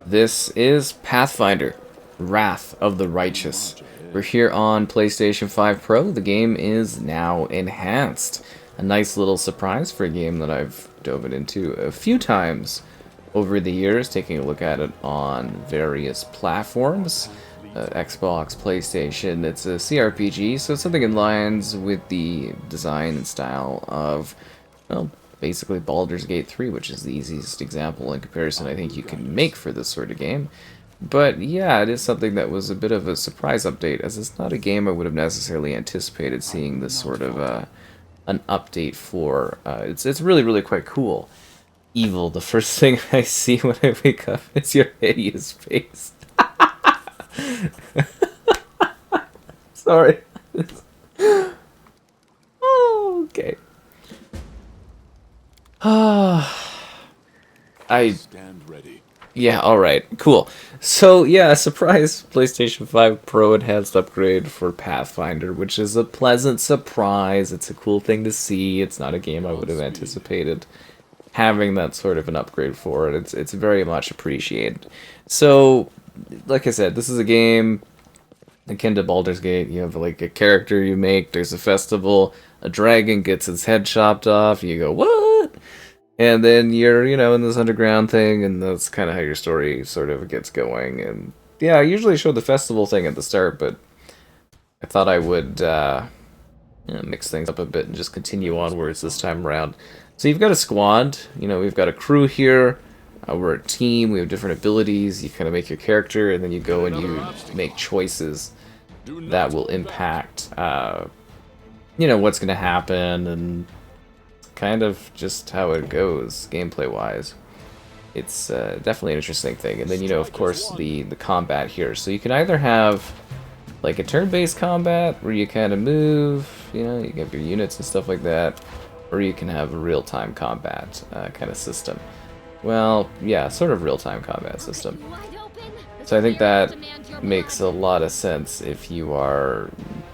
This is Pathfinder Wrath of the Righteous. We're here on PlayStation 5 Pro. The game is now enhanced. A nice little surprise for a game that I've dove into a few times over the years, taking a look at it on various platforms. Xbox, PlayStation. It's a CRPG, so it's something in lines with the design and style of, well, basically Baldur's Gate 3, which is the easiest example in comparison I think you can make for this sort of game. But yeah, it is something that was a bit of a surprise update, as it's not a game I would have necessarily anticipated seeing this sort of an update for. It's really quite cool. Evil, the first thing I see when I wake up is your hideous face. Sorry. Oh, okay. Stand ready. Yeah, alright, cool. So, yeah, a surprise PlayStation 5 Pro enhanced upgrade for Pathfinder, which is a pleasant surprise. It's a cool thing to see. It's not a game I would have anticipated having that sort of an upgrade for it. It's very much appreciated. So, like I said, this is a game akin to Baldur's Gate. You have like a character you make, there's a festival, a dragon gets its head chopped off, you go, what? And then you're, in this underground thing, and that's kind of how your story sort of gets going. And yeah, I usually show the festival thing at the start, but I thought I would mix things up a bit and just continue onwards this time around. So you've got a squad, we've got a crew here. We're a team, we have different abilities, you kind of make your character, and then you go and you make choices that will impact, what's going to happen, and kind of just how it goes, gameplay-wise. It's definitely an interesting thing. And then, of course, the combat here. So you can either have, like, a turn-based combat, where you kind of move, you have your units and stuff like that, or you can have a real-time combat kind of system. Well, yeah, sort of real-time combat system. So I think that makes a lot of sense if you are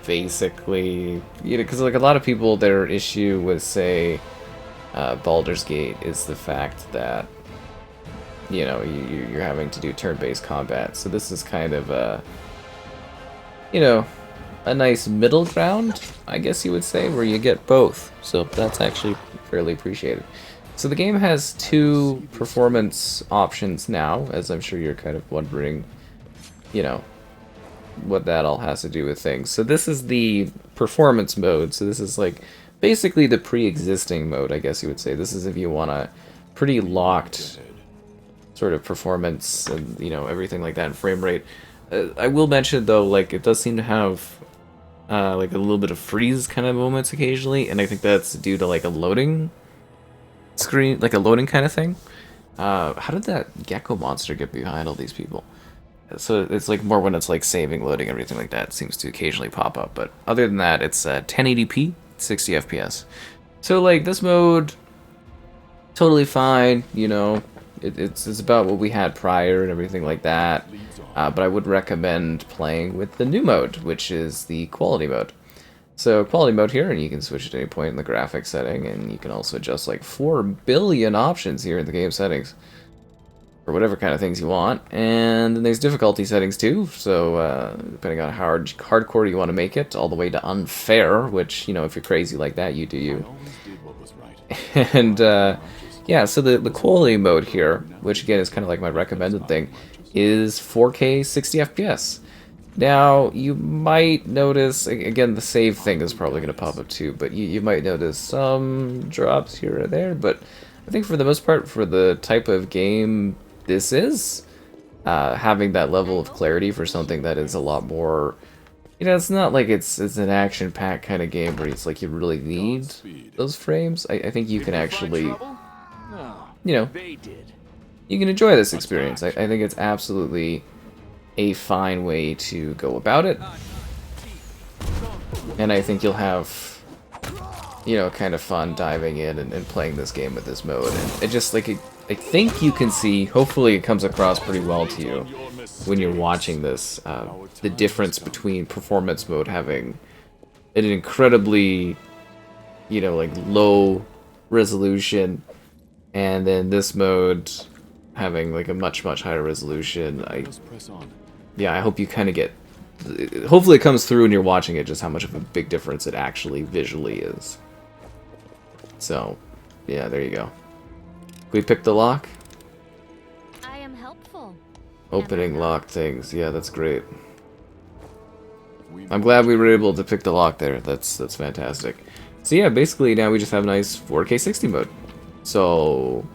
basically, because like a lot of people, their issue with, say, Baldur's Gate is the fact that, you're having to do turn-based combat. So this is kind of a, a nice middle ground, I guess you would say, where you get both. So that's actually fairly appreciated. So the game has two performance options now, as I'm sure you're kind of wondering, what that all has to do with things. So this is the performance mode. So this is like basically the pre-existing mode, I guess you would say. This is if you want a pretty locked sort of performance and, everything like that, and frame rate. I will mention, though, like, it does seem to have like a little bit of freeze kind of moments occasionally, and I think that's due to like a loading screen, like a loading kind of thing. How did that gecko monster get behind all these people? So it's like more when it's like saving, loading, everything like that seems to occasionally pop up. But other than that, it's 1080p, 60 FPS. So like this mode, totally fine. It's about what we had prior and everything like that. But I would recommend playing with the new mode, which is the quality mode. So quality mode here, and you can switch at any point in the graphics setting, and you can also adjust like 4 billion options here in the game settings for whatever kind of things you want. And then there's difficulty settings too, so depending on how hardcore you want to make it, all the way to unfair, which, if you're crazy like that, you do you. And yeah, so the quality mode here, which again is kind of like my recommended thing, is 4K 60 FPS. Now, you might notice, again, the save thing is probably going to pop up too, but you might notice some drops here or there, but I think for the most part, for the type of game this is, having that level of clarity for something that is a lot more, it's not like it's an action-packed kind of game where it's like you really need those frames. I think you can actually, you can enjoy this experience. I think it's absolutely a fine way to go about it, and I think you'll have, kind of fun diving in and playing this game with this mode. And it just like I think you can see, hopefully it comes across pretty well to you when you're watching this, the difference between performance mode having an incredibly, like low resolution, and then this mode having like a much higher resolution. Just press on. Yeah, I hope you kind of get. Hopefully, it comes through when you're watching it, just how much of a big difference it actually visually is. So, yeah, there you go. Can we pick the lock? I am helpful. Opening lock things. Yeah, that's great. I'm glad we were able to pick the lock there. That's fantastic. So yeah, basically now we just have a nice 4K 60 mode. So,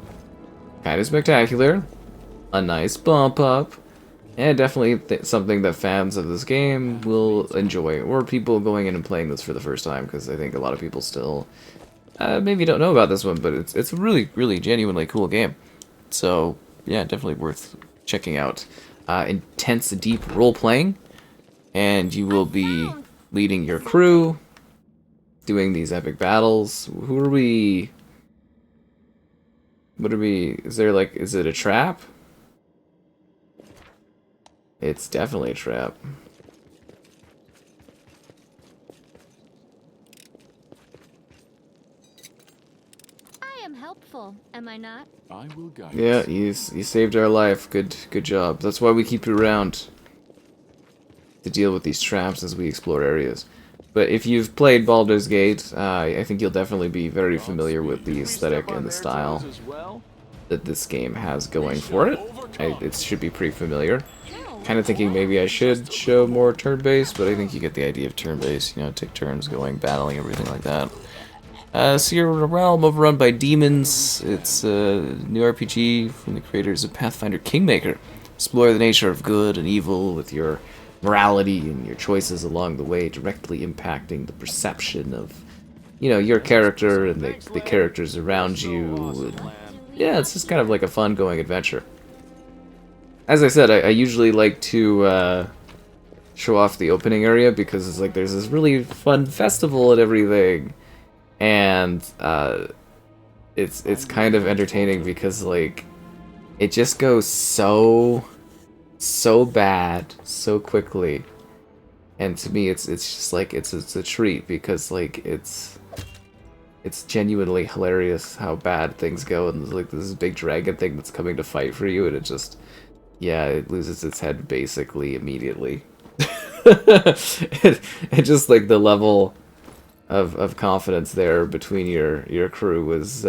kind of spectacular. A nice bump up. And definitely something that fans of this game will enjoy. Or people going in and playing this for the first time. Because I think a lot of people still maybe don't know about this one. But it's a really genuinely cool game. So yeah, definitely worth checking out. Intense, deep role-playing. And you will be leading your crew, doing these epic battles. Who are we? What are we? Is there like, is it a trap? It's definitely a trap. I am helpful, am I not? I will guide Yeah, us. you saved our life. Good job. That's why we keep you around, to deal with these traps as we explore areas. But if you've played Baldur's Gate, I think you'll definitely be very familiar with the aesthetic and the style that this game has going for it. It should be pretty familiar. Kind of thinking maybe I should show more turn-based, but I think you get the idea of turn-based. You know, take turns going, battling, everything like that. So you're in a realm overrun by demons. It's a new RPG from the creators of Pathfinder Kingmaker. Explore the nature of good and evil with your morality and your choices along the way, directly impacting the perception of, you know, your character and the characters around you. And yeah, it's just kind of like a fun going adventure. As I said, I usually like to show off the opening area because it's like there's this really fun festival and everything, and it's kind of entertaining because like it just goes so bad so quickly, and to me it's just like it's a treat because like it's genuinely hilarious how bad things go, and there's like this big dragon thing that's coming to fight for you, and it just, yeah, it loses its head basically immediately. And just like the level of confidence there between your crew was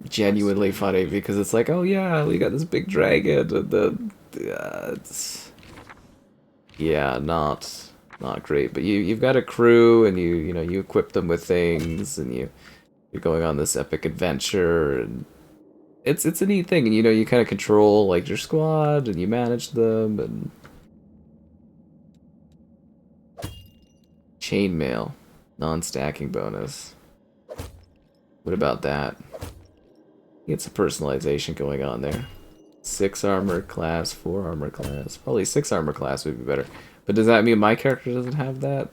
genuinely funny because it's like, oh yeah, we got this big dragon, and then it's, yeah, not great. But you've got a crew, and you know you equip them with things, and you're going on this epic adventure, and it's a neat thing. And you know you kind of control like your squad, and you manage them, and chainmail, non-stacking bonus. What about that? Get some personalization going on there. 6 armor class, 4 armor class. Probably 6 armor class would be better. But does that mean my character doesn't have that?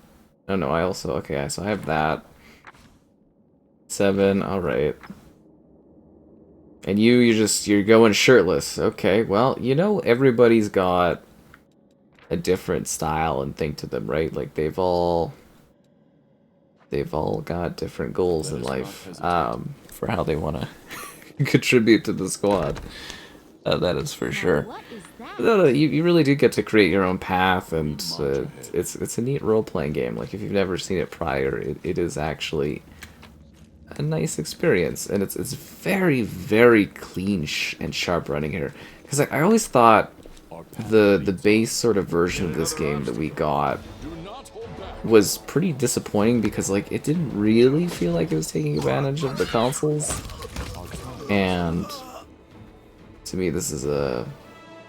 Oh no, I also, okay, so I have that. 7, alright. And you're going shirtless. Okay, well, you know, everybody's got a different style and thing to them, right? Like they've all got different goals in life, for how they want to contribute to the squad. That is for sure. What is that? No, you really do get to create your own path, and it's a neat role-playing game. Like if you've never seen it prior, it is actually a nice experience, and it's very clean and sharp running here. Because I always thought the base sort of version of this game that we got was pretty disappointing because like it didn't really feel like it was taking advantage of the consoles. And to me, this is a...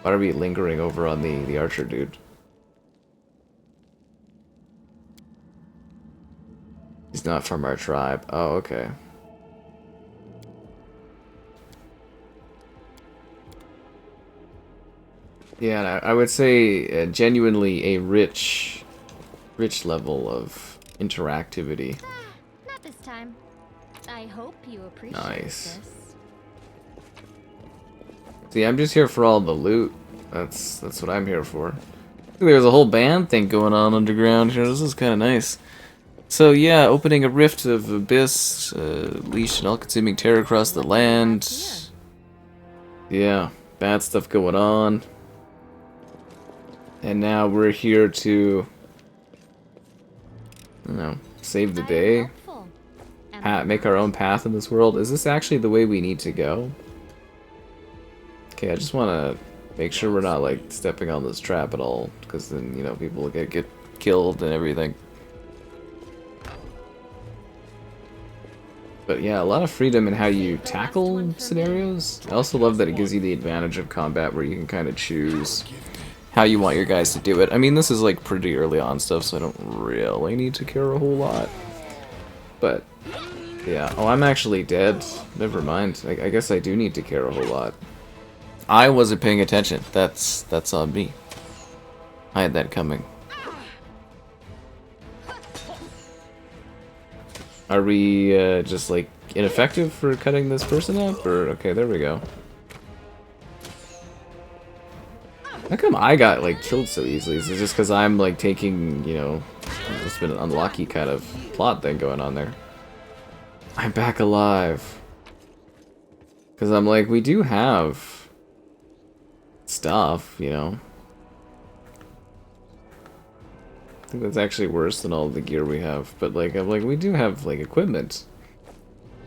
Why are we lingering over on the archer dude? He's not from our tribe. Oh, okay. Yeah, and I would say genuinely a rich level of interactivity. Not this time. I hope you appreciate Nice. this. See, I'm just here for all the loot. That's what I'm here for. There's a whole band thing going on underground here. This is kind of nice. So yeah, opening a rift of abyss, leash an all-consuming terror across the land. Yeah, bad stuff going on. And now we're here to, I don't know, save the day. Make our own path in this world. Is this actually the way we need to go? Okay, I just want to make sure we're not, like, stepping on this trap at all. Because then, you know, people will get killed and everything. But yeah, a lot of freedom in how you tackle scenarios. I also love that it gives you the advantage of combat where you can kind of choose how you want your guys to do it. I mean, this is like pretty early on stuff, so I don't really need to care a whole lot. But yeah, oh, I'm actually dead. Never mind. I guess I do need to care a whole lot. I wasn't paying attention. That's on me. I had that coming. Are we just like ineffective for cutting this person up? Or okay, there we go. How come I got like killed so easily? Is it just because I'm like taking, you know, it's been an unlucky kind of plot thing going on there? I'm back alive. Because I'm like, we do have stuff, you know. I think that's actually worse than all the gear we have, but like I'm like we do have like equipment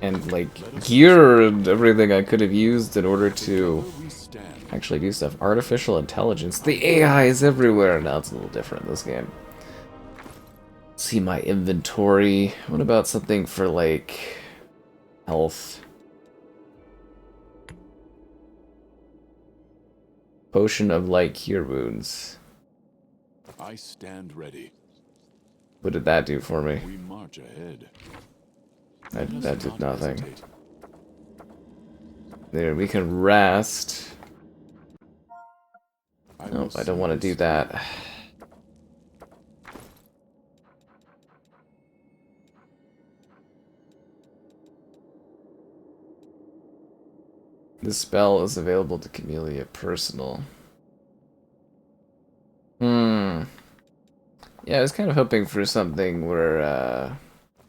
and like gear and everything I could have used in order to actually do stuff. Artificial intelligence. The AI is everywhere. Now it's a little different in this game. Let's see my inventory. What about something for like health? Potion of light cure wounds. I stand ready. What did that do for me? We march ahead. That did nothing. There, we can rest. Nope, I don't want to do that. This spell is available to Camellia Personal. Yeah, I was kind of hoping for something where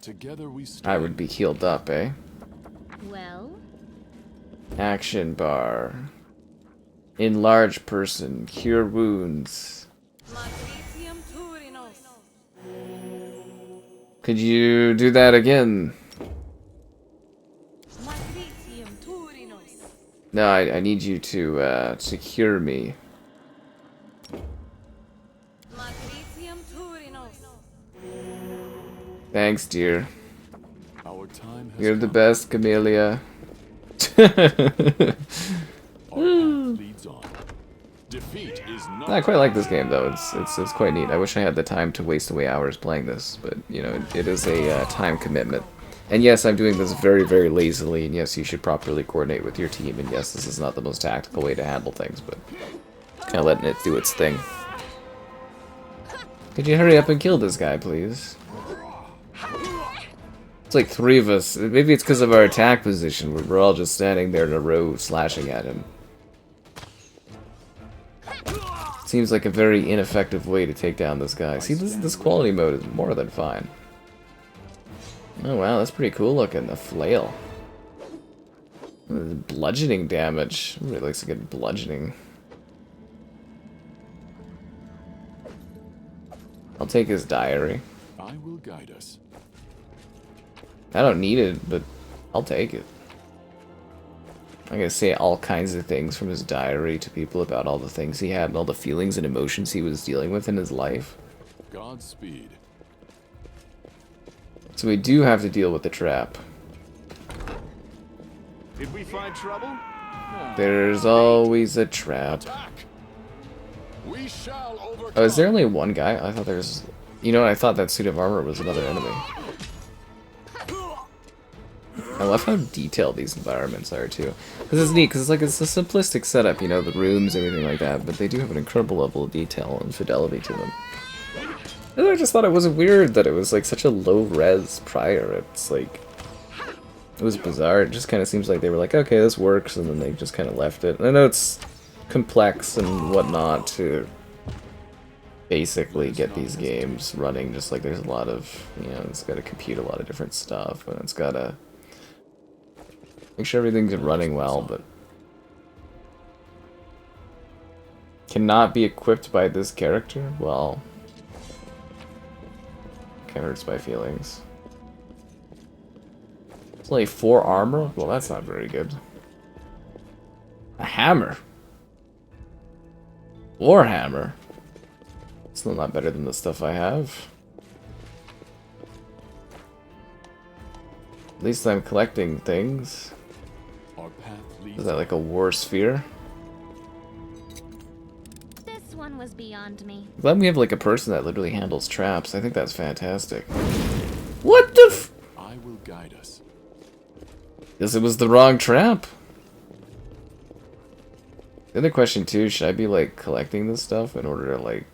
Together we I would be healed up, eh? Well, Action bar. Enlarge person. Cure wounds. Could you do that again? No, I need you to cure me. Thanks, dear. Our time has You're the come. best, Camellia. Our path leads on. Defeat is not I quite like this game, though. It's quite neat. I wish I had the time to waste away hours playing this, but you know, it is a time commitment. And yes, I'm doing this very, very lazily, and yes, you should properly coordinate with your team, and yes, this is not the most tactical way to handle things, but kind of letting it do its thing. Could you hurry up and kill this guy, please? It's like three of us. Maybe it's because of our attack position, where we're all just standing there in a row slashing at him. Seems like a very ineffective way to take down this guy. See, this quality mode is more than fine. Oh wow, that's pretty cool looking, the flail. Bludgeoning damage. Really likes to get bludgeoning. I'll take his diary. I will guide us. I don't need it, but I'll take it. I'm gonna say all kinds of things from his diary to people about all the things he had and all the feelings and emotions he was dealing with in his life. Godspeed. So we do have to deal with the trap. Did we find trouble? There's always a trap. We shall overcome. Oh, is there only one guy? I thought there was... You know, I thought that suit of armor was another enemy. I love how detailed these environments are, too. Because it's neat, because it's a simplistic setup, you know, the rooms, everything like that, but they do have an incredible level of detail and fidelity to them. And I just thought it was weird that it was, like, such a low-res prior. It's, like... It was bizarre. It just kind of seems like they were like, okay, this works, and then they just kind of left it. And I know it's complex and whatnot to basically get these games running, just like there's a lot of, you know, it's got to compute a lot of different stuff, and it's got to make sure everything's running well, but Cannot be equipped by this character? Well, kind of hurts my feelings. It's only 4 armor? Well, that's not very good. A hammer. Warhammer. Still not better than the stuff I have. At least I'm collecting things. Our path leads Is that like a war sphere? This one was beyond me. I'm glad we have like a person that literally handles traps. I think that's fantastic. What the f- I will guide us. Guess it was the wrong trap. The other question too, should I be like collecting this stuff in order to like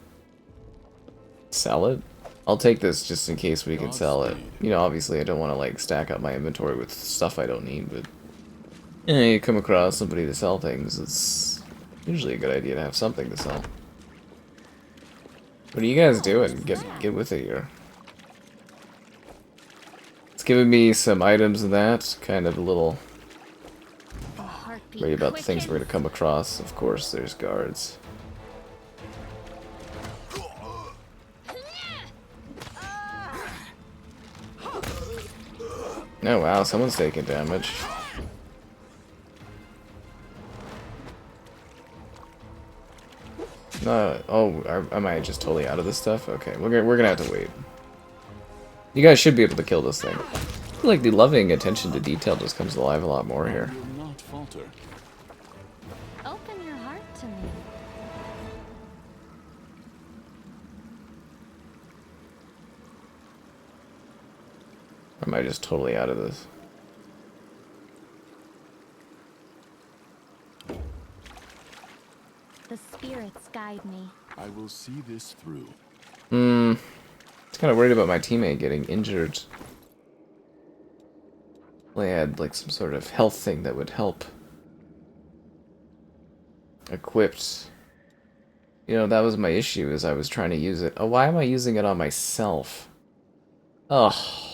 sell it? I'll take this just in case we can sell it. You know, obviously I don't want to like stack up my inventory with stuff I don't need, but yeah, you come across somebody to sell things, it's usually a good idea to have something to sell. What are you guys doing? Get with it here. It's giving me some items and that, kind of a little The heartbeat worried about the things we're quickens. gonna come across. Of course, there's guards. Oh wow, someone's taking damage. No, oh, am I just totally out of this stuff? Okay, we're gonna have to wait. You guys should be able to kill this thing. I feel like the loving attention to detail just comes alive a lot more here. I will not falter. Open your heart to me. Or am I just totally out of this? The spirits guide me. I will see this through. I'm kind of worried about my teammate getting injured. Well, I had like some sort of health thing that would help. Equipped. You know, that was my issue, is I was trying to use it. Oh, why am I using it on myself? Oh.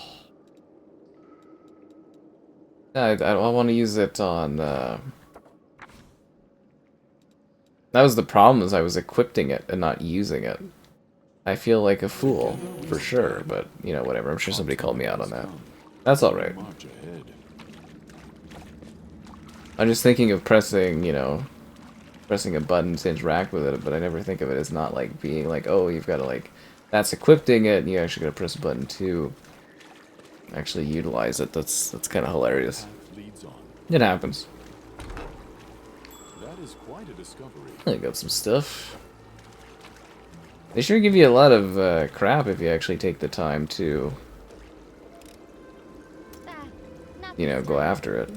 I want to use it on, That was the problem, is I was equipping it and not using it. I feel like a fool, for sure, but, you know, whatever. I'm sure somebody called me out on that. That's alright. March ahead. I'm just thinking of pressing, you know, pressing a button to interact with it, but I never think of it as not, like, being like, oh, you've got to, like, that's equipping it, and you actually got to press a button to actually utilize it. That's kind of hilarious. Path leads on. It happens. That is quite a discovery. I got some stuff. They sure give you a lot of crap if you actually take the time to, Ah, not you know, this go time. after it.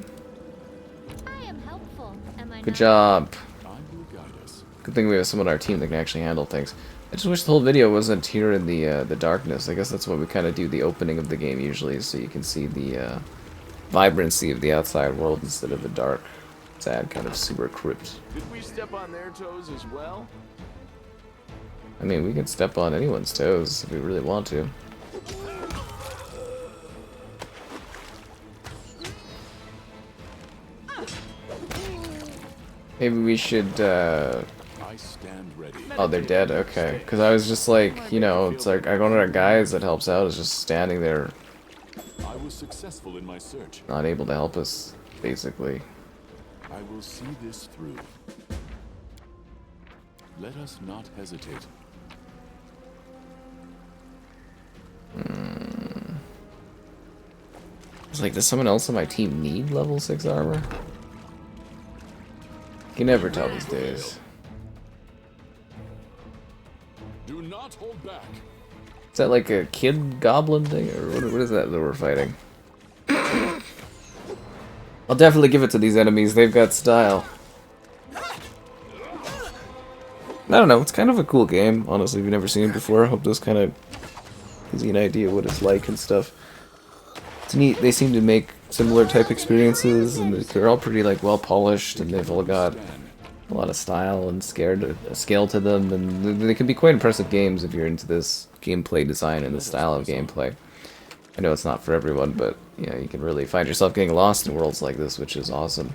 I am helpful, am I Good not? job. I will guide us. Good thing we have someone on our team that can actually handle things. I just wish the whole video wasn't here in the darkness. I guess that's what we kind of do the opening of the game usually, so you can see the vibrancy of the outside world instead of the dark, sad kind of sewer crypt. Did we step on their toes as well? I mean, we can step on anyone's toes if we really want to. Maybe we should, I stand ready. oh, they're dead, okay. Because I was just like, you know, it's like, one of our guys that helps out is just standing there, I was successful in my search. not able to help us, basically. I will see this through. Let us not hesitate. It's like, does someone else on my team need level 6 armor? You can never tell these days. Do not hold back. Is that like a kid goblin thing, or what is that we're fighting? I'll definitely give it to these enemies, they've got style. I don't know, it's kind of a cool game, honestly, if you've never seen it before. I hope this kind of gives you an idea what it's like and stuff. It's neat, they seem to make similar type experiences, and they're all pretty like well polished, and they've all got a lot of style and scale to them, and they can be quite impressive games if you're into this gameplay design and the style of gameplay. I know it's not for everyone, but you know, you can really find yourself getting lost in worlds like this, which is awesome.